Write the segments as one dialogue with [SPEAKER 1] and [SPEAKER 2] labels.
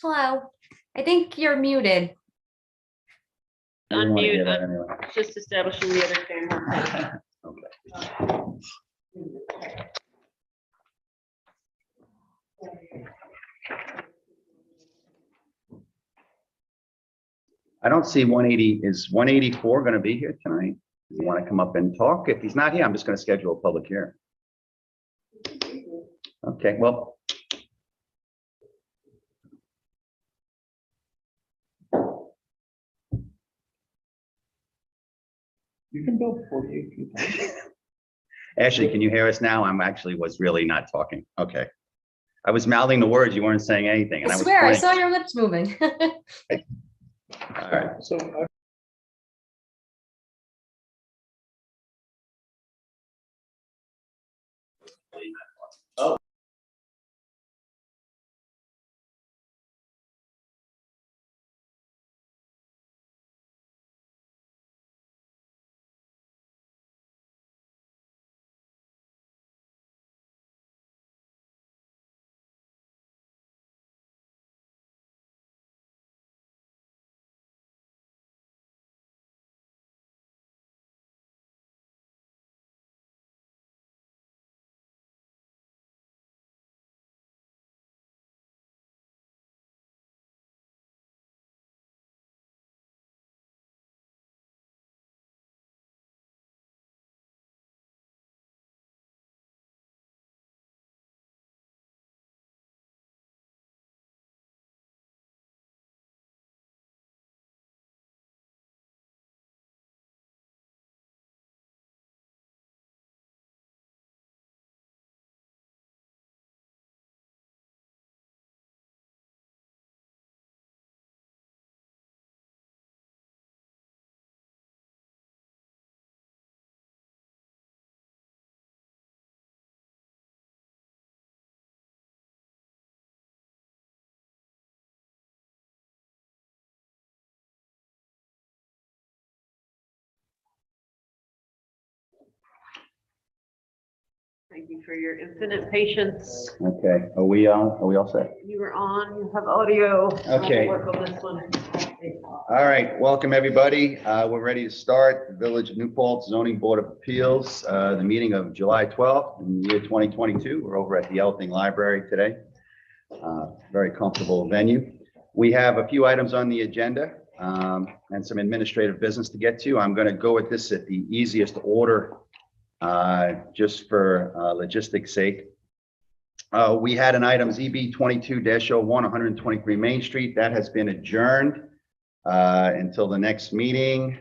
[SPEAKER 1] Hello. I think you're muted.
[SPEAKER 2] We didn't wanna hear
[SPEAKER 3] Unmute,
[SPEAKER 2] that anyway.
[SPEAKER 3] just establishing the other camera.
[SPEAKER 2] Okay. I don't see 180. Is 184 going to be here tonight? Does he want to come up and talk? If he's not here, I'm just going to schedule a public hearing. Okay, well.
[SPEAKER 4] You can go 48 people.
[SPEAKER 2] Ashley, can you hear us now? Was really not talking. Okay. I was mouthing the words. You weren't saying anything. And
[SPEAKER 1] I
[SPEAKER 2] was
[SPEAKER 1] swear, I
[SPEAKER 2] pointing.
[SPEAKER 1] saw your lips moving.
[SPEAKER 2] All right.
[SPEAKER 4] So
[SPEAKER 3] Thank you for your infinite patience.
[SPEAKER 2] Okay. Are we all set?
[SPEAKER 3] You were on, you have audio.
[SPEAKER 2] Okay.
[SPEAKER 3] I'll work on this one.
[SPEAKER 2] All right, welcome everybody. We're ready to start the Village of New Paltz Zoning Board of Appeals, the meeting of July 12th in the year 2022. We're over at the Elting Library today. Very comfortable venue. We have a few items on the agenda and some administrative business to get to. I'm going to go with this at the easiest order just for logistics sake. We had an item ZB 22-01, 123 Main Street. That has been adjourned until the next meeting,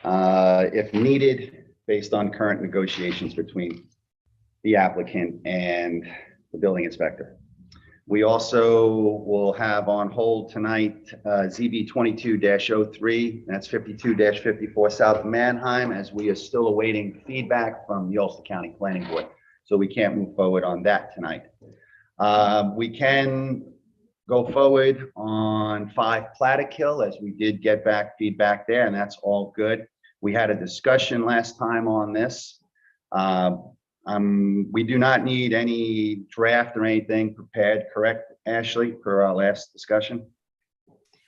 [SPEAKER 2] if needed, based on current negotiations between the applicant and the building inspector. We also will have on hold tonight ZB 22-03, that's 52-54 South Manheim, as we are still awaiting feedback from the Ulster County Planning Board. So we can't move forward on that tonight. We can go forward on 5 Plattekill, as we did get back feedback there, and that's all good. We had a discussion last time on this. We do not need any draft or anything prepared, correct, Ashley, per our last discussion?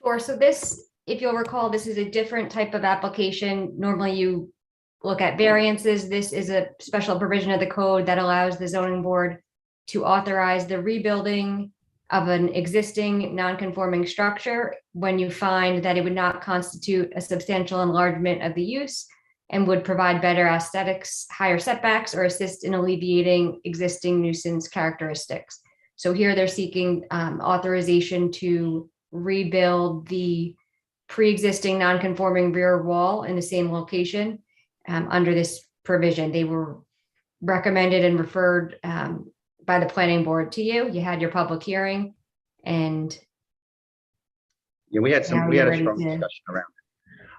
[SPEAKER 1] Sure. So this, if you'll recall, this is a different type of application. Normally you look at variances. This is a special provision of the code that allows the zoning board to authorize the rebuilding of an existing non-conforming structure when you find that it would not constitute a substantial enlargement of the use and would provide better aesthetics, higher setbacks, or assist in alleviating existing nuisance characteristics. So here they're seeking authorization to rebuild the pre-existing non-conforming rear wall in the same location under this provision. They were recommended and referred by the planning board to you. You had your public hearing, and
[SPEAKER 2] Yeah, we had a strong discussion around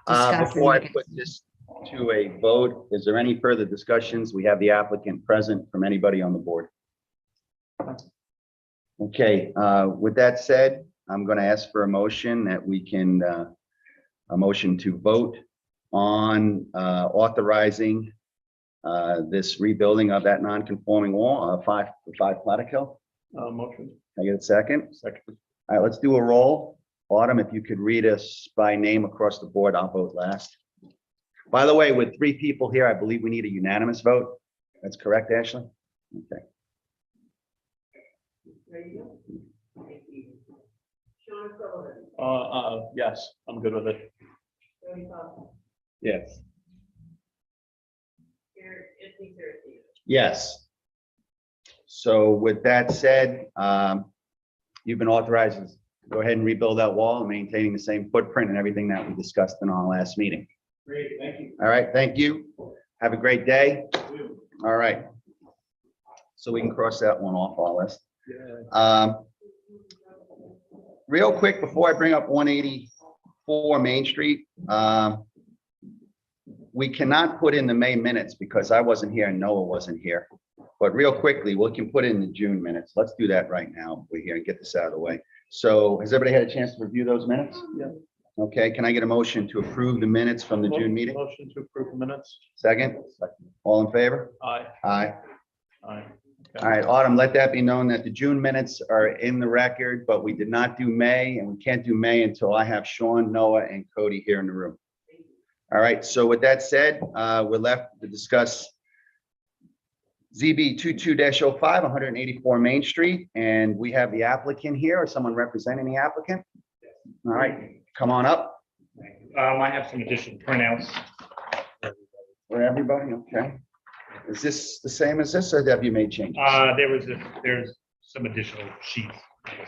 [SPEAKER 2] it. Before I put this to a vote, is there any further discussions? We have the applicant present from anybody on the board. Okay, with that said, I'm going to ask for a motion that we can, a motion to vote on authorizing this rebuilding of that non-conforming wall, 5 Plattekill.
[SPEAKER 4] motion.
[SPEAKER 2] Can I get a second?
[SPEAKER 4] Second.
[SPEAKER 2] All right, let's do a roll. Autumn, if you could read us by name across the board, I'll vote last. By the way, with 3 people here, I believe we need a unanimous vote. That's correct, Ashley? Okay.
[SPEAKER 3] There you go. Thank you. Sean Sullivan,
[SPEAKER 4] Yes, I'm good with it.
[SPEAKER 3] Jody Foster,
[SPEAKER 4] Yes.
[SPEAKER 3] Anthony Saraceno.
[SPEAKER 2] Yes. So with that said, you've been authorized to go ahead and rebuild that wall and maintaining the same footprint and everything that we discussed in our last meeting.
[SPEAKER 4] Great, thank you.
[SPEAKER 2] All right, thank you. Have a great day. All right. So we can cross that one off our list. Real quick, before I bring up 184 Main Street, we cannot put in the May minutes because I wasn't here and Noah wasn't here. But real quickly, we can put in the June minutes. Let's do that right now. We're here and get this out of the way. So has everybody had a chance to review those minutes?
[SPEAKER 4] Yeah.
[SPEAKER 2] Okay, can I get a motion to approve the minutes from the June meeting?
[SPEAKER 4] Motion to approve the minutes.
[SPEAKER 2] Second? All in favor?
[SPEAKER 4] Aye.
[SPEAKER 2] Aye.
[SPEAKER 4] Aye.
[SPEAKER 2] All right, Autumn, let that be known that the June minutes are in the record, but we did not do May, and we can't do May until I have Sean, Noah, and Cody here in the room. All right, so with that said, we're left to discuss ZB 22-05, 184 Main Street, and we have the applicant here, or someone representing the applicant. All right, come on up.
[SPEAKER 5] I have some additional printouts.
[SPEAKER 2] For everybody, okay. Is this the same as this, or have you made changes?
[SPEAKER 5] There's some additional sheets.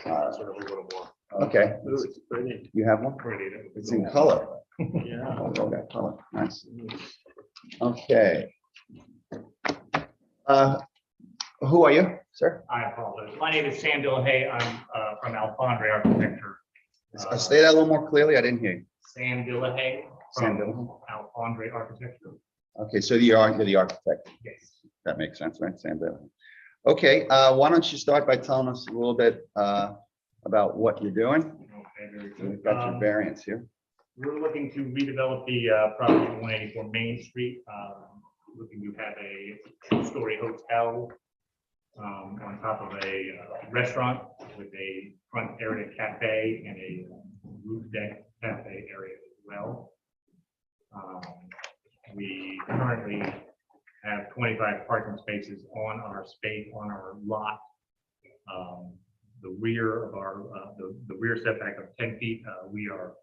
[SPEAKER 5] Sort of a little more.
[SPEAKER 2] Okay,
[SPEAKER 4] It's pretty.
[SPEAKER 2] you have one?
[SPEAKER 5] pretty.
[SPEAKER 2] It's in color.
[SPEAKER 4] Yeah.
[SPEAKER 2] Oh, that color, nice. Okay. Who are you, sir?
[SPEAKER 5] I apologize. My name is Sam Dillahay. I'm from Alfondre Architecture.
[SPEAKER 2] Say that a little more clearly. I didn't hear you.
[SPEAKER 5] Sam Dillahay
[SPEAKER 2] Sam
[SPEAKER 5] from Alfondre Architecture.
[SPEAKER 2] Okay, so you're the architect.
[SPEAKER 5] Yes.
[SPEAKER 2] That makes sense, right? Sam Bailey. Okay, why don't you start by telling us a little bit about what you're doing?
[SPEAKER 5] Okay, very
[SPEAKER 2] So we've
[SPEAKER 5] good.
[SPEAKER 2] got your variance here.
[SPEAKER 5] We're looking to redevelop the property at 184 Main Street. Looking to have a 2-story hotel on top of a restaurant with a front area cafe and a roof deck cafe area as well. We currently have 25 parking spaces on our lot. The rear of our the rear setback of 10 feet. We are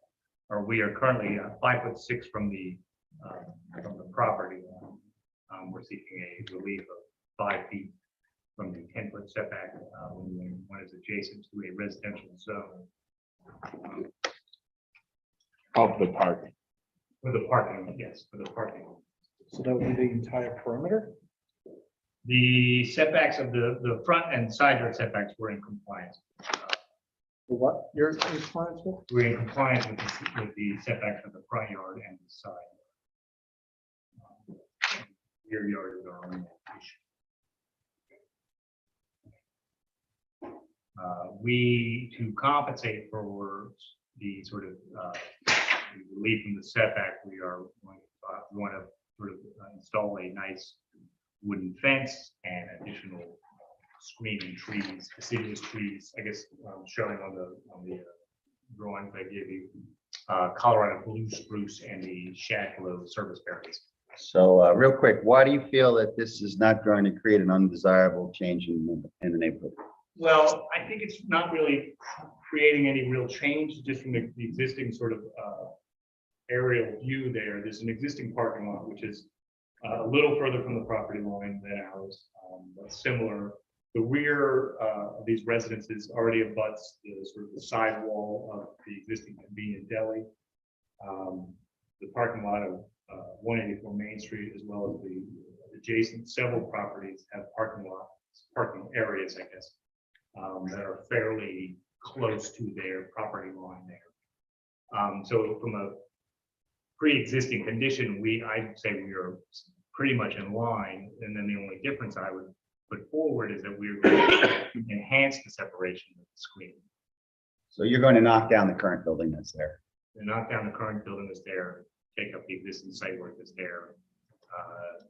[SPEAKER 5] currently 5'6" from the property line. We're seeking a relief of 5 feet from the 10-foot setback when it's adjacent to a residential zone.
[SPEAKER 4] Of the parking.
[SPEAKER 5] For the parking, yes, for the parking.
[SPEAKER 4] So that would be the entire perimeter?
[SPEAKER 5] The setbacks of the front and side yard setbacks were in compliance.
[SPEAKER 4] For what your clients with?
[SPEAKER 5] We're in compliance with the setbacks of the front yard and the side. Rear yard is our own issue. To compensate for the sort of relief from the setback, we want to sort of install a nice wooden fence and additional screening trees, deciduous trees. I guess showing on the drawings I gave you, Colorado blue spruce and the shad willow service berries.
[SPEAKER 2] So real quick, why do you feel that this is not going to create an undesirable change in the neighborhood?
[SPEAKER 5] Well, I think it's not really creating any real change, just from the existing sort of aerial view there. There's an existing parking lot, which is a little further from the property line than ours, but similar. The rear of these residences already abuts the sort of the side wall of the existing convenient deli. The parking lot of 184 Main Street, as well as the adjacent several properties, have parking areas, I guess, that are fairly close to their property line there. So from a pre-existing condition, I'd say we are pretty much in line. And then the only difference I would put forward is that we're going to enhance the separation of the screen.
[SPEAKER 2] So you're going to knock down the current building that's there.
[SPEAKER 5] And knock down the current building that's there, take up the existing site work that's there,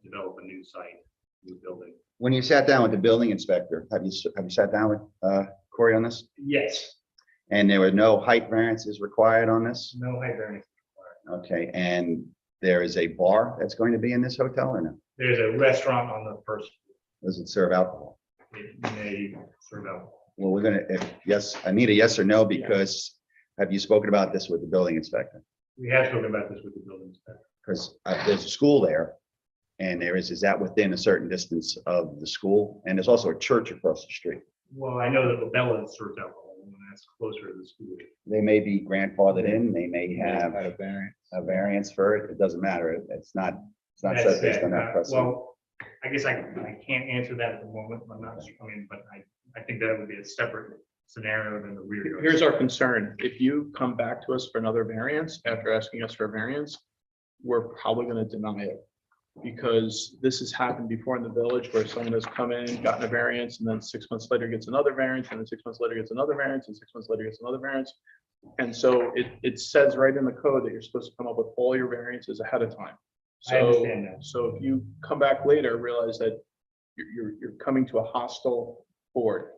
[SPEAKER 5] develop a new site, new building.
[SPEAKER 2] When you sat down with the building inspector, have you sat down with Corey on this?
[SPEAKER 5] Yes.
[SPEAKER 2] And there were no height variances required on this?
[SPEAKER 5] No height variance.
[SPEAKER 2] Okay, and there is a bar that's going to be in this hotel or no?
[SPEAKER 5] There's a restaurant on the first,
[SPEAKER 2] Does it serve alcohol?
[SPEAKER 5] it may serve alcohol.
[SPEAKER 2] Well, we're gonna, yes, I need a yes or no, because have you spoken about this with the building inspector?
[SPEAKER 5] We have spoken about this with the building inspector.
[SPEAKER 2] Because there's a school there, and is that within a certain distance of the school? And there's also a church across the street.
[SPEAKER 5] Well, I know that Labella serves alcohol, and that's closer to the school.
[SPEAKER 2] They may be grandfathered in, they may have
[SPEAKER 4] Had a variance.
[SPEAKER 2] a variance for it, it doesn't matter, it's not
[SPEAKER 5] That's
[SPEAKER 2] set based
[SPEAKER 5] it.
[SPEAKER 2] on that precedent.
[SPEAKER 5] Well, I guess I can't answer that at the moment. I'm not, I mean, but I think that would be a separate scenario than the rear yard.
[SPEAKER 6] Here's our concern. If you come back to us for another variance, after asking us for a variance, we're probably gonna deny it. Because this has happened before in the village where someone has come in, gotten a variance, and then 6 months later gets another variance, and then 6 months later gets another variance, and 6 months later gets another variance. And so it says right in the code that you're supposed to come up with all your variances ahead of time.
[SPEAKER 5] I understand that.
[SPEAKER 6] So if you come back later, realize that you're coming to a hostile board.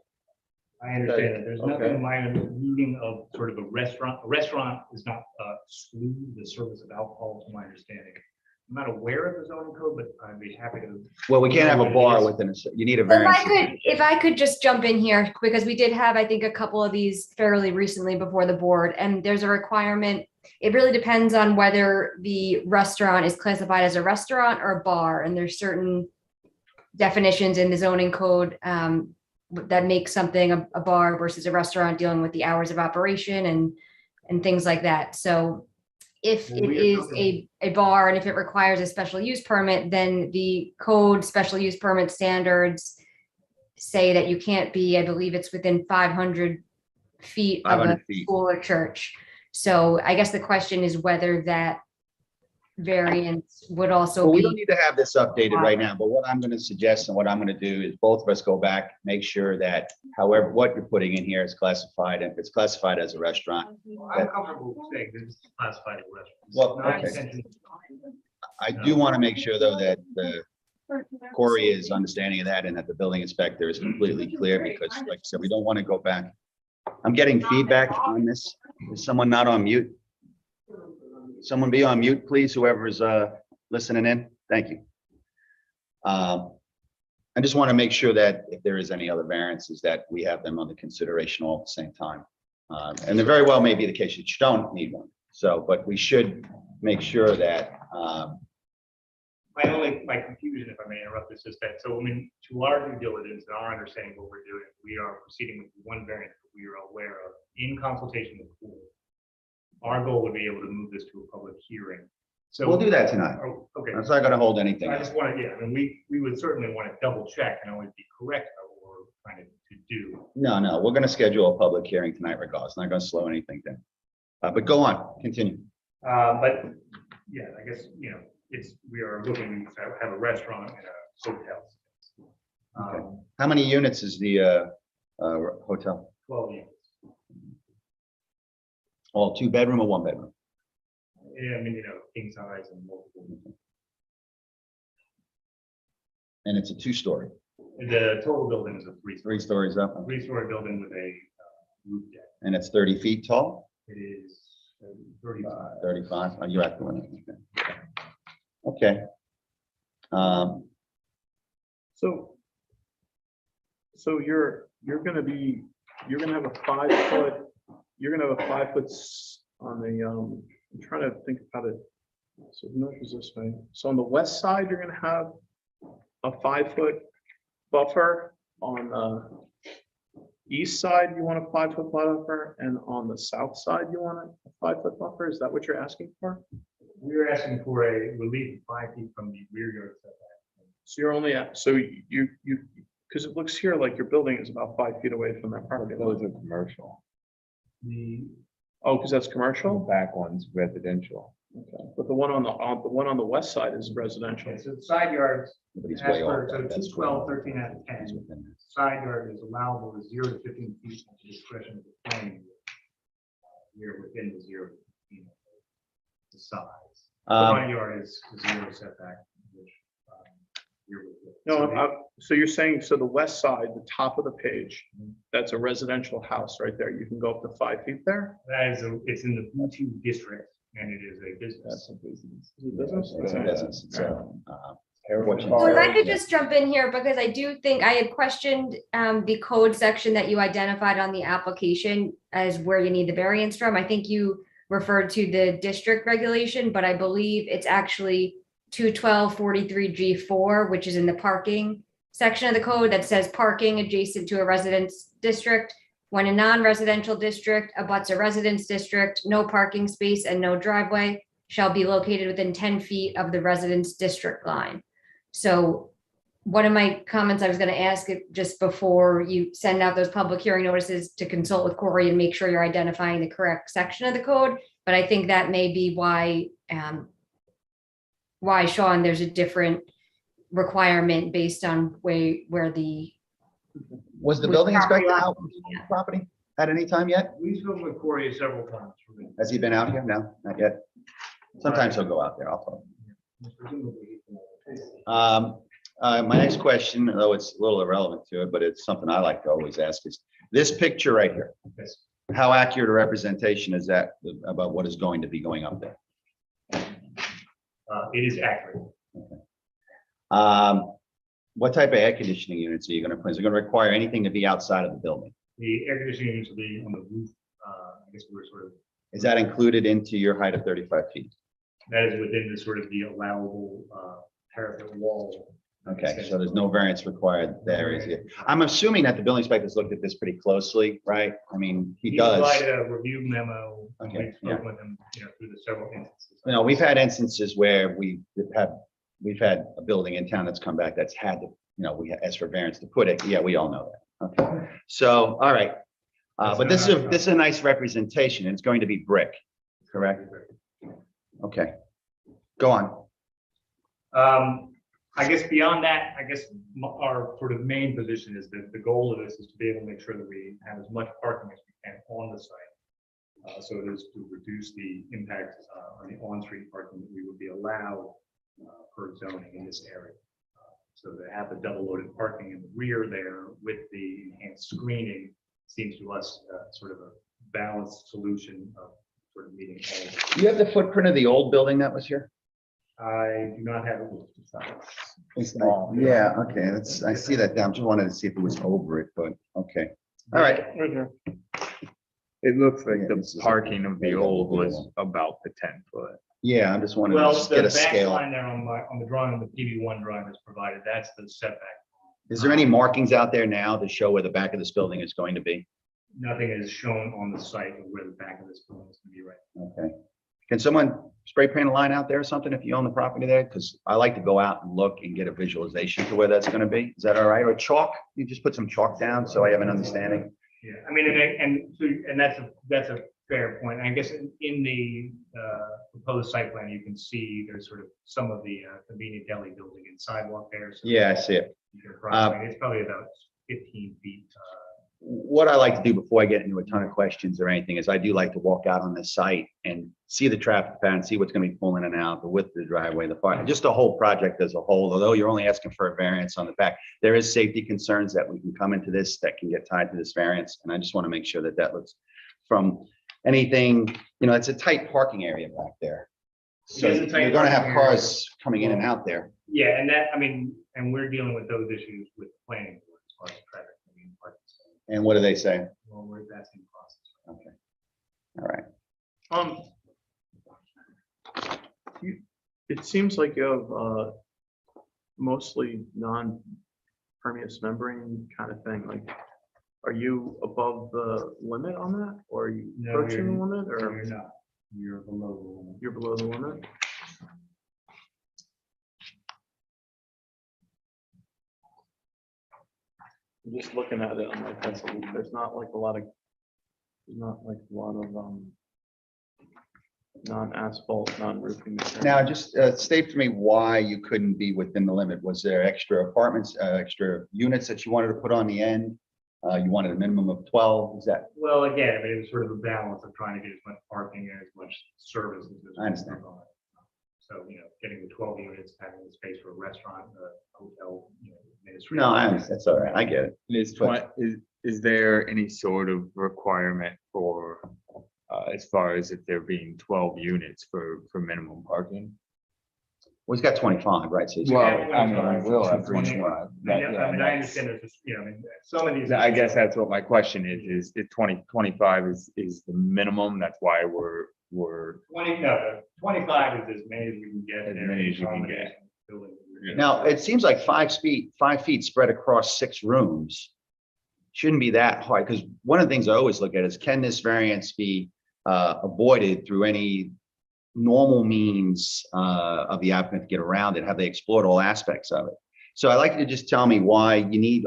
[SPEAKER 5] I understand that. There's nothing
[SPEAKER 6] Okay.
[SPEAKER 5] in my reading of sort of a restaurant. A restaurant is not exclude the service of alcohol, to my understanding. I'm not aware of the zoning code, but I'd be happy to.
[SPEAKER 2] Well, we can't have a bar within you need a variance.
[SPEAKER 1] If I could just jump in here, because we did have, I think, a couple of these fairly recently before the board, and there's a requirement. It really depends on whether the restaurant is classified as a restaurant or a bar, and there's certain definitions in the zoning code that make something a bar versus a restaurant, dealing with the hours of operation and things like that. So if
[SPEAKER 5] Well,
[SPEAKER 1] it
[SPEAKER 5] we are
[SPEAKER 1] is
[SPEAKER 5] talking-
[SPEAKER 1] a bar and if it requires a special use permit, then the code special use permit standards say that you can't be, I believe it's within 500 feet of
[SPEAKER 2] 500
[SPEAKER 1] a
[SPEAKER 2] feet.
[SPEAKER 1] school or church. So I guess the question is whether that variance would also
[SPEAKER 2] Well, we
[SPEAKER 1] be.
[SPEAKER 2] don't need to have this updated right now, but what I'm gonna suggest and what I'm gonna do is both of us go back, make sure that however, what you're putting in here is classified, and if it's classified as a restaurant,
[SPEAKER 5] I'm comfortable saying this is classified as a restaurant.
[SPEAKER 2] Well,
[SPEAKER 5] Not
[SPEAKER 2] okay.
[SPEAKER 5] intentional.
[SPEAKER 2] I do want to make sure though that Corey is understanding of that and that the building inspector is completely clear, because like I said, we don't want to go back. I'm getting feedback on this. Is someone not on mute? Someone be on mute, please, whoever's listening in. Thank you. I just want to make sure that if there is any other variances, that we have them under consideration all at the same time. And there very well may be the case that you don't need one. So, but we should make sure that
[SPEAKER 5] My confusion, if I may interrupt this, is that, so I mean, to our due diligence and our understanding of what we're doing, we are proceeding with one variance that we are aware of in consultation with the pool. Our goal would be able to move this to a public hearing. So
[SPEAKER 2] we'll do that tonight.
[SPEAKER 5] Oh, okay.
[SPEAKER 2] That's not going to hold anything.
[SPEAKER 5] I just want to, yeah, I mean, we would certainly want to double check and always be correct about what we're trying to do.
[SPEAKER 2] No, we're going to schedule a public hearing tonight regardless. Not going to slow anything down. But go on, continue.
[SPEAKER 5] But yeah, I guess, we are looking to have a restaurant and a hotel.
[SPEAKER 2] Okay. How many units is the hotel?
[SPEAKER 5] 12 units.
[SPEAKER 2] All 2-bedroom or 1-bedroom?
[SPEAKER 5] Yeah, I mean, king size and multiple.
[SPEAKER 2] And it's a 2-story,
[SPEAKER 5] The total building is a
[SPEAKER 2] 3 stories up,
[SPEAKER 5] three-story building with a roof deck.
[SPEAKER 2] and it's 30 feet tall?
[SPEAKER 5] It is 35.
[SPEAKER 2] 35, oh, you're at the limit. Okay.
[SPEAKER 6] So you're gonna have a 5 foot, on the, I'm trying to think how to, so the north is this way. So on the west side, you're gonna have a 5 foot buffer. On the east side, you want a 5 foot buffer, and on the south side, you want a 5 foot buffer. Is that what you're asking for?
[SPEAKER 5] We're asking for a relief of 5 feet from the rear yard setback.
[SPEAKER 6] So you're only at, so you, because it looks here like your building is about 5 feet away from that property line.
[SPEAKER 4] Those are commercial.
[SPEAKER 6] Oh, because that's
[SPEAKER 4] The
[SPEAKER 6] commercial?
[SPEAKER 4] back one's residential.
[SPEAKER 6] Okay. But the one on the west side is residential.
[SPEAKER 5] Okay, so the side yards,
[SPEAKER 2] But he's
[SPEAKER 5] as
[SPEAKER 2] way
[SPEAKER 5] per,
[SPEAKER 2] off.
[SPEAKER 5] so
[SPEAKER 2] That's
[SPEAKER 5] 212,
[SPEAKER 2] way
[SPEAKER 5] 13 out of
[SPEAKER 2] off.
[SPEAKER 5] 10.
[SPEAKER 2] He's within that.
[SPEAKER 5] Side yard is allowable to 0 to 15 feet at the discretion of the planning board. We're within the 0 to 15, the size. The front yard is 0 setback, which
[SPEAKER 6] So you're saying, so the west side, the top of the page, that's a residential house right there. You can go up to 5 feet there?
[SPEAKER 5] That is, it's in the B2 district and it is a business.
[SPEAKER 4] That's a business.
[SPEAKER 6] Is it business?
[SPEAKER 2] It's a business. It's a,
[SPEAKER 1] So if I could just jump in here, because I do think I had questioned the code section that you identified on the application as where you need the variance from. I think you referred to the district regulation, but I believe it's actually 212-43G4, which is in the parking section of the code that says parking adjacent to a residence district. When a non-residential district abuts a residence district, no parking space and no driveway shall be located within 10 feet of the residence district line. So one of my comments I was going to ask it just before you send out those public hearing notices to consult with Corey and make sure you're identifying the correct section of the code. But I think that may be why Sean, there's a different requirement based on where the.
[SPEAKER 2] Was the
[SPEAKER 1] With
[SPEAKER 2] building
[SPEAKER 1] property
[SPEAKER 2] inspector
[SPEAKER 1] line.
[SPEAKER 2] out on the property at any time yet?
[SPEAKER 5] We've spoken with Corey several times.
[SPEAKER 2] Has he been out here? No, not yet. Sometimes he'll go out there. I'll talk. My next question, though it's a little irrelevant to it, but it's something I like to always ask is, this picture right here,
[SPEAKER 5] Yes.
[SPEAKER 2] how accurate a representation is that about what is going to be going up there?
[SPEAKER 5] It is accurate.
[SPEAKER 2] What type of air conditioning units are you going to put? Is it going to require anything to be outside of the building?
[SPEAKER 5] The air conditioning units will be on the roof. I guess we're sort of,
[SPEAKER 2] Is that included into your height of 35 feet?
[SPEAKER 5] that is within the sort of the allowable parapet wall.
[SPEAKER 2] Okay, so there's no variance required there, is it? I'm assuming that the building inspector's looked at this pretty closely, right? I mean, he does.
[SPEAKER 5] Provided a review memo.
[SPEAKER 2] Okay,
[SPEAKER 5] We spoke with him, through the several instances.
[SPEAKER 2] You know, we've had instances where we've had a building in town that's come back that's had to, we asked for variance to put it. Yeah, we all know that. Okay, so, all right. But this is a nice representation. It's going to be brick, correct? Okay, go on.
[SPEAKER 5] I guess beyond that, our sort of main position is that the goal of this is to be able to make sure that we have as much parking as we can on the site. So it is to reduce the impact on the on-street parking that we would be allowed per zoning in this area. So to have the double loaded parking in the rear there with the enhanced screening seems to us sort of a balanced solution of sort of meeting all.
[SPEAKER 2] Do you have the footprint of the old building that was here?
[SPEAKER 5] I do not have.
[SPEAKER 2] It's small. Yeah, okay, that's, I see that down. Just wanted to see if it was over it, but, okay. All right.
[SPEAKER 4] It looks like
[SPEAKER 2] Yeah, this
[SPEAKER 4] the
[SPEAKER 2] is-
[SPEAKER 4] parking of the old was about the 10 foot.
[SPEAKER 2] Yeah, I'm just wanting to
[SPEAKER 5] Well,
[SPEAKER 2] just
[SPEAKER 5] the
[SPEAKER 2] get a
[SPEAKER 5] back
[SPEAKER 2] scale.
[SPEAKER 5] line there on the drawing, on the PB1 drawing that's provided, that's the setback.
[SPEAKER 2] Is there any markings out there now to show where the back of this building is going to be?
[SPEAKER 5] Nothing is shown on the site of where the back of this building is going to be right.
[SPEAKER 2] Okay. Can someone spray paint a line out there or something if you own the property there? Because I like to go out and look and get a visualization to where that's going to be. Is that all right? Or chalk? You just put some chalk down so I have an understanding.
[SPEAKER 5] Yeah, I mean, and that's a fair point. I guess in the proposed site plan, you can see there's sort of some of the convenient deli building and sidewalk there. So
[SPEAKER 2] Yeah, I see it.
[SPEAKER 5] you can approximate, it's probably about 15 feet.
[SPEAKER 2] What I like to do before I get into a ton of questions or anything is I do like to walk out on the site and see the traffic pattern, see what's going to be pulling in and out, the width of the driveway, the fire, just the whole project as a whole. Although you're only asking for a variance on the back, there is safety concerns that we can come into this that can get tied to this variance. And I just want to make sure that that looks from anything, it's a tight parking area back there. So
[SPEAKER 5] It is a tight
[SPEAKER 2] you're going to have
[SPEAKER 5] parking area.
[SPEAKER 2] cars coming in and out there.
[SPEAKER 5] Yeah, and we're dealing with those issues with the planning board as far as traffic. Parking.
[SPEAKER 2] And what do they say?
[SPEAKER 5] Well, that's in process.
[SPEAKER 2] Okay. All right.
[SPEAKER 6] It seems like you have mostly non-permeous membrane kind of thing. Like, are you above the limit on that, or are you
[SPEAKER 5] No,
[SPEAKER 6] approaching the
[SPEAKER 5] you're-
[SPEAKER 6] limit,
[SPEAKER 5] You're
[SPEAKER 6] or
[SPEAKER 5] not. You're below the limit.
[SPEAKER 6] you're below the limit? I'm just looking at it, I'm like, there's not like a lot of non-asphalt, non-roofing material.
[SPEAKER 2] Now, just state for me why you couldn't be within the limit. Was there extra apartments, extra units that you wanted to put on the end? You wanted a minimum of 12, is that?
[SPEAKER 5] Well, again, it was sort of a balance of trying to get as much parking and as much service.
[SPEAKER 2] I understand.
[SPEAKER 5] So, getting the 12 units, having the space for a restaurant, a hotel, administration.
[SPEAKER 2] No, I understand. That's all right. I get it.
[SPEAKER 4] Is there any sort of requirement for, as far as if there being 12 units for minimum parking?
[SPEAKER 2] Well, he's got 25, right? So he's
[SPEAKER 4] Well,
[SPEAKER 2] got-
[SPEAKER 4] I mean, we'll have
[SPEAKER 5] 25.
[SPEAKER 4] 25.
[SPEAKER 5] I understand there's just, some of these.
[SPEAKER 4] I guess that's what my question is 25 is the minimum, that's why we're
[SPEAKER 5] 25 is as many as we can get.
[SPEAKER 4] As
[SPEAKER 5] there.
[SPEAKER 4] many as you can get. Yeah.
[SPEAKER 2] Now, it seems like 5 feet spread across 6 rooms shouldn't be that hard, because one of the things I always look at is, can this variance be avoided through any normal means of the applicant to get around it? Have they explored all aspects of it? So I'd like you to just tell me why you need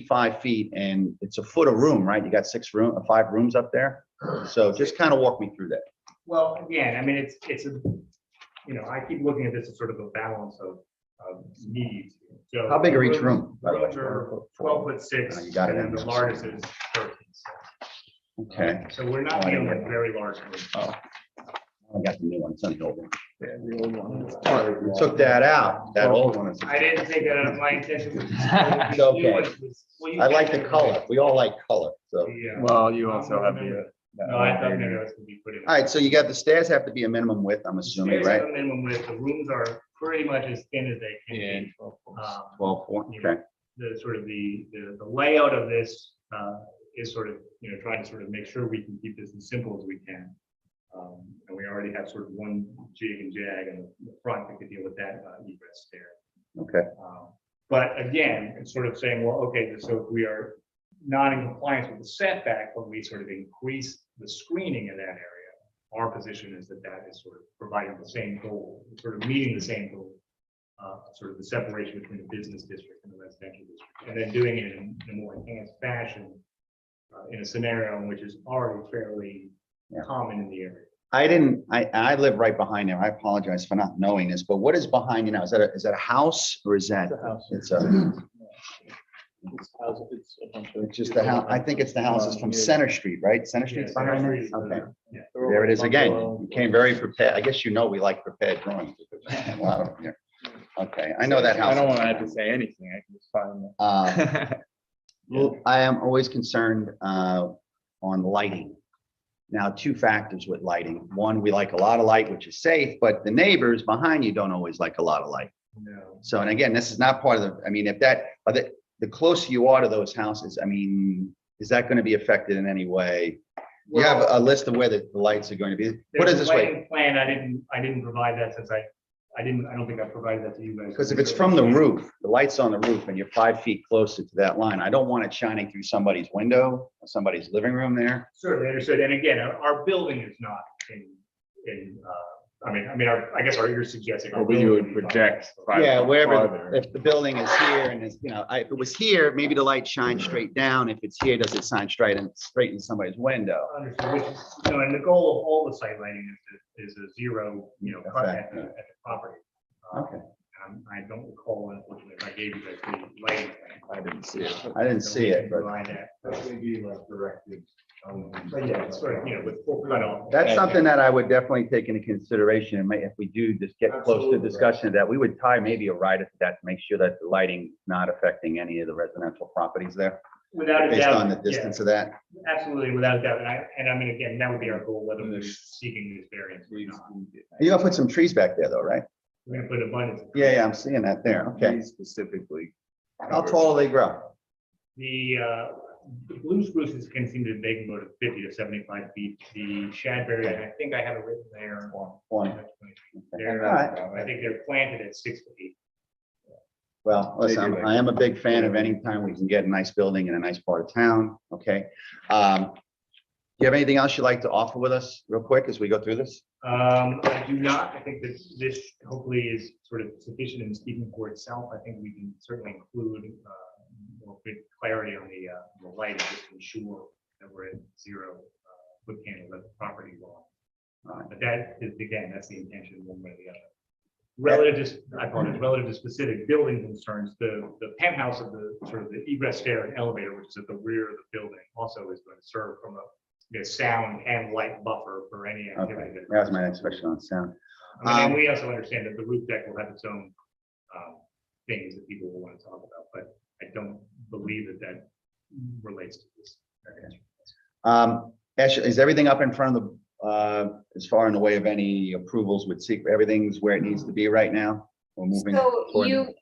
[SPEAKER 2] 5 feet, and it's a foot of room, right? You got 5 rooms up there. So just kind of walk me through that.
[SPEAKER 5] Well, again, I mean, it's I keep looking at this as sort of a balance of needs. So
[SPEAKER 2] How big are each
[SPEAKER 5] rooms-
[SPEAKER 2] room, by the way?
[SPEAKER 5] Rooms are 12'6",
[SPEAKER 2] You got it
[SPEAKER 5] and
[SPEAKER 2] in
[SPEAKER 5] then the
[SPEAKER 2] there.
[SPEAKER 5] largest is 13'6".
[SPEAKER 2] Okay.
[SPEAKER 5] So we're not dealing with very large rooms.
[SPEAKER 2] I got the new one. It's on the old one.
[SPEAKER 6] Yeah, the old one.
[SPEAKER 2] You took that out. That old one is.
[SPEAKER 5] I didn't think that my intention was.
[SPEAKER 2] It's okay. I like the color. We all like color, so.
[SPEAKER 5] Yeah.
[SPEAKER 4] Well, you also have the.
[SPEAKER 5] No, I thought maybe that's gonna be put in.
[SPEAKER 2] All right, so you got the stairs have to be a minimum width, I'm assuming,
[SPEAKER 5] Stairs have
[SPEAKER 2] right?
[SPEAKER 5] a minimum width. The rooms are pretty much as thin as they can
[SPEAKER 4] Yeah.
[SPEAKER 5] be.
[SPEAKER 2] 12, 4, okay.
[SPEAKER 5] The sort of the layout of this is sort of, trying to sort of make sure we can keep this as simple as we can. And we already have sort of one jig and jag in the front that could deal with that egress stair.
[SPEAKER 2] Okay,
[SPEAKER 5] But again, it's sort of saying, well, okay, so if we are not in compliance with the setback, but we sort of increase the screening in that area, our position is that that is sort of providing the same goal, sort of meeting the same goal, sort of the separation between the business district and the residential district, and then doing it in a more enhanced fashion in a scenario in which is already fairly common in the area.
[SPEAKER 2] I live right behind there. I apologize for not knowing this, but what is behind you now? Is that a house or is that?
[SPEAKER 6] It's a house.
[SPEAKER 2] It's a,
[SPEAKER 6] It's a bunch of-
[SPEAKER 2] it's just the house. I think it's the houses from Center Street, right? Center Street's behind
[SPEAKER 5] Center
[SPEAKER 2] there?
[SPEAKER 5] Street,
[SPEAKER 2] Okay.
[SPEAKER 5] yeah.
[SPEAKER 2] There it is again. You came very prepared. I guess we like prepared drawings. A lot of them here. Okay, I know that house.
[SPEAKER 4] I don't want to have to say anything, I can just find
[SPEAKER 2] Uh, Well, I am always concerned on lighting. Now, 2 factors with lighting. One, we like a lot of light, which is safe, but the neighbors behind you don't always like a lot of light.
[SPEAKER 5] No.
[SPEAKER 2] So, and again, this is not part of the, I mean, if that, the closer you are to those houses, I mean, is that going to be affected in any way? You have a list of where the lights are going to be. Put it
[SPEAKER 5] There's
[SPEAKER 2] this
[SPEAKER 5] a
[SPEAKER 2] way,
[SPEAKER 5] lighting plan. I didn't provide that since I don't think I provided that to you guys.
[SPEAKER 2] because if it's from the roof, the light's on the roof and you're 5 feet closer to that line, I don't want it shining through somebody's window, or somebody's living room there.
[SPEAKER 5] Certainly understood. And again, our building is not I guess you're suggesting. our
[SPEAKER 4] But you would
[SPEAKER 5] building is not-
[SPEAKER 4] project 5
[SPEAKER 2] Yeah,
[SPEAKER 4] feet
[SPEAKER 2] wherever,
[SPEAKER 4] farther.
[SPEAKER 2] if the building is here and it's, if it was here, maybe the light shines straight down. If it's here, does it shine straight in somebody's window?
[SPEAKER 5] Understood, which is, and the goal of all the site lighting is a zero, cut at the property.
[SPEAKER 2] Okay,
[SPEAKER 5] I don't recall, unfortunately, if I gave you guys the lighting plan.
[SPEAKER 4] I didn't see it.
[SPEAKER 2] I didn't see it, but
[SPEAKER 5] Provide that. But yeah, it's sort of, with full cutoff.
[SPEAKER 2] that's something that I would definitely take into consideration. And if we do just get close to discussion of that, we would tie maybe a rider to that to make sure that the lighting not affecting any of the residential properties there,
[SPEAKER 5] Without a
[SPEAKER 2] based
[SPEAKER 5] doubt.
[SPEAKER 2] on the
[SPEAKER 5] yeah,
[SPEAKER 2] distance of that.
[SPEAKER 5] Absolutely, without a doubt. And I mean, again, that would be our goal, whether we're seeking this variance or not.
[SPEAKER 2] You're gonna put some trees back there though, right?
[SPEAKER 5] We're gonna put abundance. of-
[SPEAKER 2] Yeah, I'm seeing that there. Okay.
[SPEAKER 4] Specifically.
[SPEAKER 2] How tall do they grow?
[SPEAKER 5] The blue spruces can seem to, they can go to 50 to 75 feet. The shadberry, I think I have it written there.
[SPEAKER 2] One.
[SPEAKER 5] They're,
[SPEAKER 2] All right.
[SPEAKER 5] I think they're planted at 6 to 8.
[SPEAKER 2] Well, listen, I am a big fan of any time we can get a nice building in a nice part of town, okay? Do you have anything else you'd like to offer with us real quick as we go through this?
[SPEAKER 5] I do not. I think that this hopefully is sort of sufficient in speaking for itself. I think we can certainly include more good clarity on the lighting just to ensure that we're at 0 foot candles at the property line. But that is, again, that's the intention one way or the other. Relative to specific building concerns, the penthouse of the sort of the egress stair and elevator, which is at the rear of the building, also is going to serve from a sound and light buffer for any activity.
[SPEAKER 2] Okay, that was my next question on sound.
[SPEAKER 5] I mean, and we also understand that the roof deck will have its own things that people will want to talk about, but I don't believe that relates to this.
[SPEAKER 2] Ashley, is everything up in front of the, as far in the way of any approvals with secret, everything's where it needs to be right now? We're moving.
[SPEAKER 1] So
[SPEAKER 2] toward-
[SPEAKER 1] you,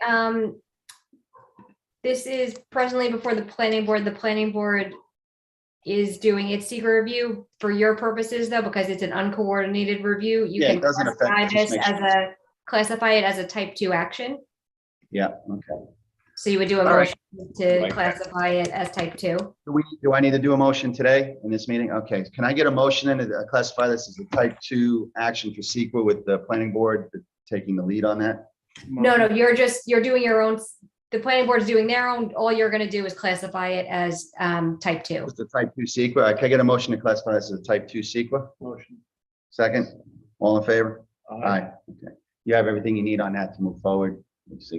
[SPEAKER 1] this is presently before the planning board. The planning board is doing its secret review for your purposes though, because it's an uncoordinated review. You
[SPEAKER 2] Yeah, it
[SPEAKER 1] can
[SPEAKER 2] doesn't affect-
[SPEAKER 1] classify
[SPEAKER 2] just
[SPEAKER 1] this
[SPEAKER 2] make
[SPEAKER 1] as
[SPEAKER 2] sure.
[SPEAKER 1] classify it as a type 2 action.
[SPEAKER 2] Yeah, okay.
[SPEAKER 1] So you would do a
[SPEAKER 2] All right.
[SPEAKER 1] motion to
[SPEAKER 4] Like that.
[SPEAKER 1] classify it as type 2.
[SPEAKER 2] Do I need to do a motion today in this meeting? Okay, can I get a motion and classify this as a type 2 action for CEQA with the planning board taking the lead on that?
[SPEAKER 1] No, you're doing your own, the planning board's doing their own, all you're gonna do is classify it as type 2.
[SPEAKER 2] It's the type 2 CEQA. Can I get a motion to classify this as a type 2 CEQA?
[SPEAKER 6] Motion.
[SPEAKER 2] Second, all in favor? Aye. Okay. You have everything you need on that to move forward. So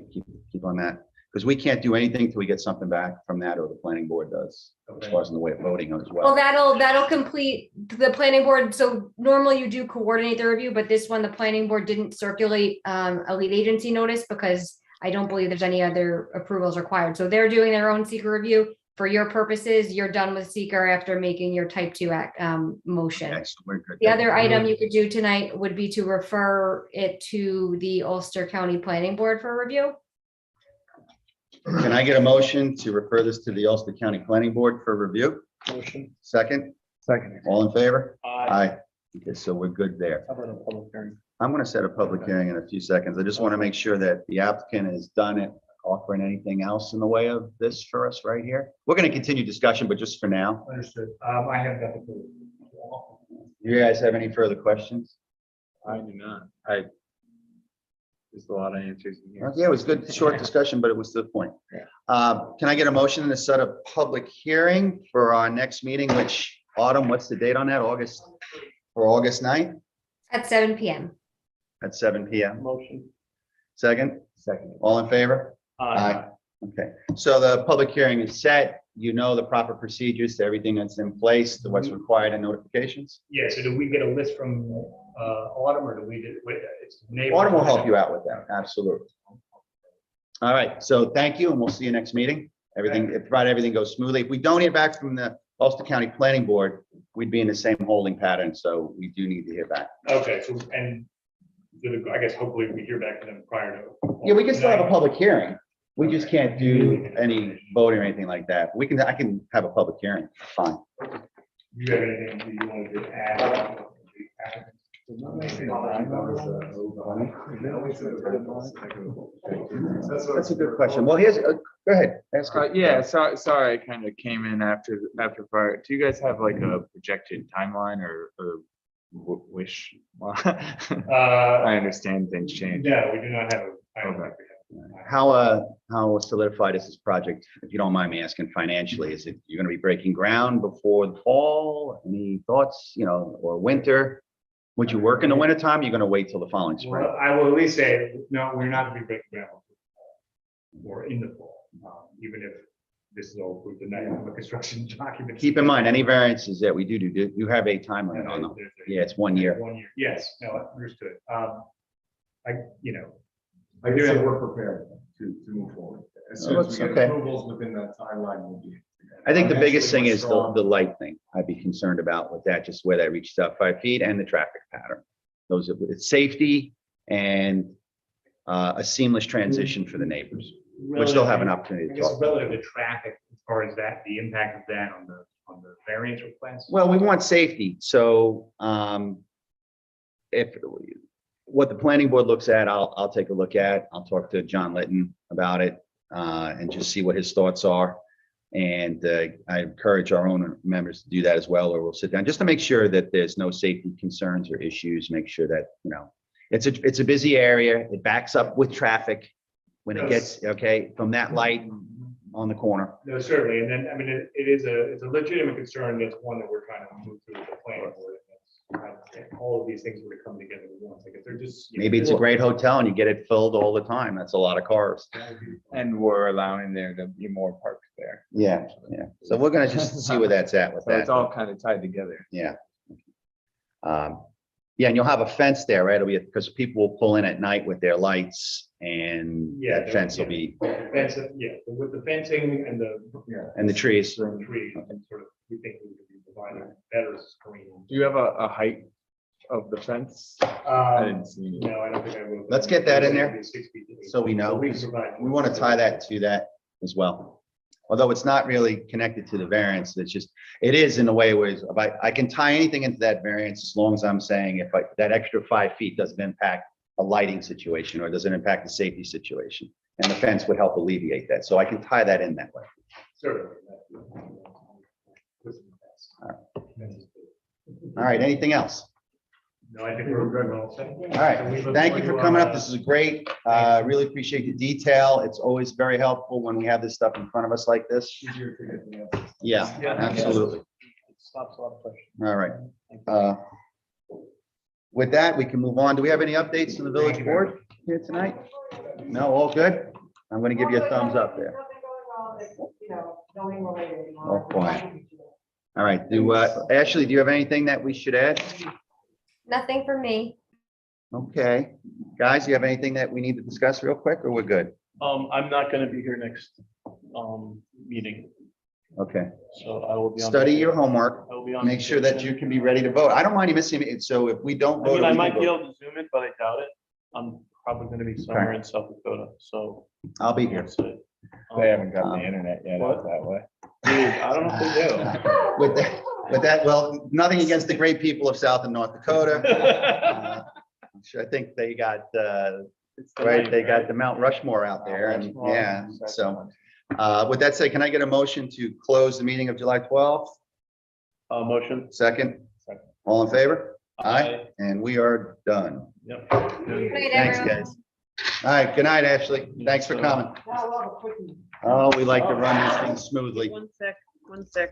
[SPEAKER 2] keep on that. Because we can't do anything till we get something back from that or the planning board does, as far as in the way of voting as
[SPEAKER 1] Well,
[SPEAKER 2] well.
[SPEAKER 1] that'll complete the planning board. So normally you do coordinate the review, but this one, the planning board didn't circulate a lead agency notice because I don't believe there's any other approvals required. So they're doing their own seeker review. For your purposes, you're done with seeker after making your type 2 motion.
[SPEAKER 2] Okay, so we're good.
[SPEAKER 1] The other item you could do tonight would be to refer it to the Ulster County Planning Board for review.
[SPEAKER 2] Can I get a motion to refer this to the Ulster County Planning Board for review?
[SPEAKER 6] Motion.
[SPEAKER 2] Second,
[SPEAKER 4] Second.
[SPEAKER 2] all in favor?
[SPEAKER 6] Aye.
[SPEAKER 2] Aye. Okay, so we're good there.
[SPEAKER 6] How about a public hearing?
[SPEAKER 2] I'm going to set a public hearing in a few seconds. I just want to make sure that the applicant has done it, offering anything else in the way of this for us right here. We're going to continue discussion, but just for now.
[SPEAKER 5] Understood. I have nothing to.
[SPEAKER 2] You guys have any further questions?
[SPEAKER 4] I do not. There's a lot of answers in here.
[SPEAKER 2] Yeah, it was good, short discussion, but it was to the point.
[SPEAKER 4] Yeah.
[SPEAKER 2] Can I get a motion to set a public hearing for our next meeting, which Autumn, what's the date on that? August 9th
[SPEAKER 1] At 7 PM.
[SPEAKER 2] at 7 PM.
[SPEAKER 6] Motion.
[SPEAKER 2] Second,
[SPEAKER 4] Second.
[SPEAKER 2] all in favor?
[SPEAKER 6] Aye.
[SPEAKER 2] Okay, so the public hearing is set. You know the proper procedures to everything that's in place, to what's required in notifications.
[SPEAKER 5] Yeah, so do we get a list from Autumn or do we, it's neighbor?
[SPEAKER 2] Autumn will help you out with that, absolutely. All right, so thank you, and we'll see you next meeting. Provided everything goes smoothly. If we don't hear back from the Ulster County Planning Board, we'd be in the same holding pattern, so we do need to hear back.
[SPEAKER 5] Okay, so, and I guess hopefully we hear back from them prior to.
[SPEAKER 2] Yeah, we can still have a public hearing. We just can't do any voting or anything like that. I can have a public hearing, fine.
[SPEAKER 5] Do you have anything that you wanted to add?
[SPEAKER 2] That's a good question. Well, go ahead. Ask it.
[SPEAKER 4] Yeah, sorry, I kind of came in after fire. Do you guys have like a projected timeline or wish? I understand things change.
[SPEAKER 5] No, we do not have a.
[SPEAKER 4] Okay.
[SPEAKER 2] How solidified is this project? If you don't mind me asking financially, is it, you're gonna be breaking ground before the fall? Any thoughts, or winter? Would you work in the winter time? You're gonna wait till the following spring?
[SPEAKER 5] Well, I will at least say, no, we're not going to be breaking ground or in the fall, even if this is all approved tonight on the construction document.
[SPEAKER 2] Keep in mind, any variances that we do you have a time limit on them. Yeah, it's 1 year.
[SPEAKER 5] 1 year, yes, no, understood. I
[SPEAKER 7] do say we're prepared to move forward. As soon as we get
[SPEAKER 2] Okay.
[SPEAKER 7] approvals within that timeline, we'll be.
[SPEAKER 2] I think the biggest thing
[SPEAKER 7] Financially,
[SPEAKER 2] is
[SPEAKER 7] we're
[SPEAKER 2] the
[SPEAKER 7] strong.
[SPEAKER 2] light thing. I'd be concerned about with that, just where that reaches out 5 feet and the traffic pattern. It's safety and a seamless transition for the neighbors, which they'll have an opportunity
[SPEAKER 5] I
[SPEAKER 2] to
[SPEAKER 5] guess
[SPEAKER 2] talk about.
[SPEAKER 5] relative to traffic, as far as that, the impact of that on the variance request.
[SPEAKER 2] Well, we want safety, so if what the planning board looks at, I'll take a look at. I'll talk to John Litton about it and just see what his thoughts are. And I encourage our own members to do that as well, or we'll sit down just to make sure that there's no safety concerns or issues. Make sure that, it's a busy area. It backs up with traffic when it gets, from that light on the corner.
[SPEAKER 5] No, certainly, and then, I mean, it's a legitimate concern, that's one that we're trying to move through the planning board. all of these things were to come together at once, like if they're just.
[SPEAKER 2] Maybe it's a great hotel and you get it filled all the time. That's a lot of cars.
[SPEAKER 4] And we're allowing there to be more parks there.
[SPEAKER 2] Yeah, yeah. So we're gonna just see where that's at with
[SPEAKER 4] So it's
[SPEAKER 2] that.
[SPEAKER 4] all kind of tied together.
[SPEAKER 2] Yeah. Yeah, and you'll have a fence there, right? It'll be, because people will pull in at night with their lights and
[SPEAKER 5] Yeah,
[SPEAKER 2] that fence will be,
[SPEAKER 5] Fence, yeah, with the fencing and the.
[SPEAKER 2] and the trees.
[SPEAKER 5] Tree, and sort of, we think we could be providing better screening.
[SPEAKER 4] Do you have a height of the fence? I didn't see it.
[SPEAKER 5] No, I don't think I will.
[SPEAKER 2] Let's get that in there,
[SPEAKER 5] 6 feet to 8
[SPEAKER 2] so we
[SPEAKER 5] feet,
[SPEAKER 2] know,
[SPEAKER 5] but we can
[SPEAKER 2] because
[SPEAKER 5] provide-
[SPEAKER 2] we want to tie that to that as well. Although it's not really connected to the variance, it's just, it is in a way where it's about, I can tie anything into that variance as long as I'm saying if that extra 5 feet doesn't impact a lighting situation or doesn't impact the safety situation. And the fence would help alleviate that. So I can tie that in that way.
[SPEAKER 5] Certainly.
[SPEAKER 2] All right, anything else?
[SPEAKER 5] No, I think we're good. Well,
[SPEAKER 2] All right, thank you for coming up. This is great. Really appreciate the detail. It's always very helpful when we have this stuff in front of us like this. Yeah, absolutely.
[SPEAKER 6] Stops a lot of questions.
[SPEAKER 2] All right. With that, we can move on. Do we have any updates from the village board here tonight? No, all good? I'm going to give you a thumbs up there. Oh, quiet. All right, Ashley, do you have anything that we should add?
[SPEAKER 1] Nothing for me.
[SPEAKER 2] Okay. Guys, you have anything that we need to discuss real quick or we're good?
[SPEAKER 6] I'm not gonna be here next, meeting,
[SPEAKER 2] Okay.
[SPEAKER 6] so I will be on.
[SPEAKER 2] Study your homework.
[SPEAKER 6] I will be on.
[SPEAKER 2] Make sure that you can be ready to vote. I don't mind you missing it. So if we don't
[SPEAKER 6] I
[SPEAKER 2] vote.
[SPEAKER 6] mean, I
[SPEAKER 2] we
[SPEAKER 6] might
[SPEAKER 2] can
[SPEAKER 6] be
[SPEAKER 2] vote.
[SPEAKER 6] able to zoom it, but I doubt it. I'm probably gonna be somewhere in South Dakota, so.
[SPEAKER 2] I'll be here.
[SPEAKER 6] that's it.
[SPEAKER 4] They haven't got the internet yet out that way.
[SPEAKER 6] Dude, I don't know if they do.
[SPEAKER 2] With that, well, nothing against the great people of South and North Dakota. I think they got, right, they got the Mount Rushmore out there and, yeah, so. With that said, can I get a motion to close the meeting of July 12th?
[SPEAKER 6] Motion.
[SPEAKER 2] Second?
[SPEAKER 6] Second.
[SPEAKER 2] All in favor? Aye, and we are done.
[SPEAKER 6] Yep.
[SPEAKER 1] Good night,
[SPEAKER 2] Thanks,
[SPEAKER 1] everyone.
[SPEAKER 2] guys. All right, good night, Ashley. Thanks for coming. Oh, we like to run this thing smoothly.
[SPEAKER 3] One sec, one sec.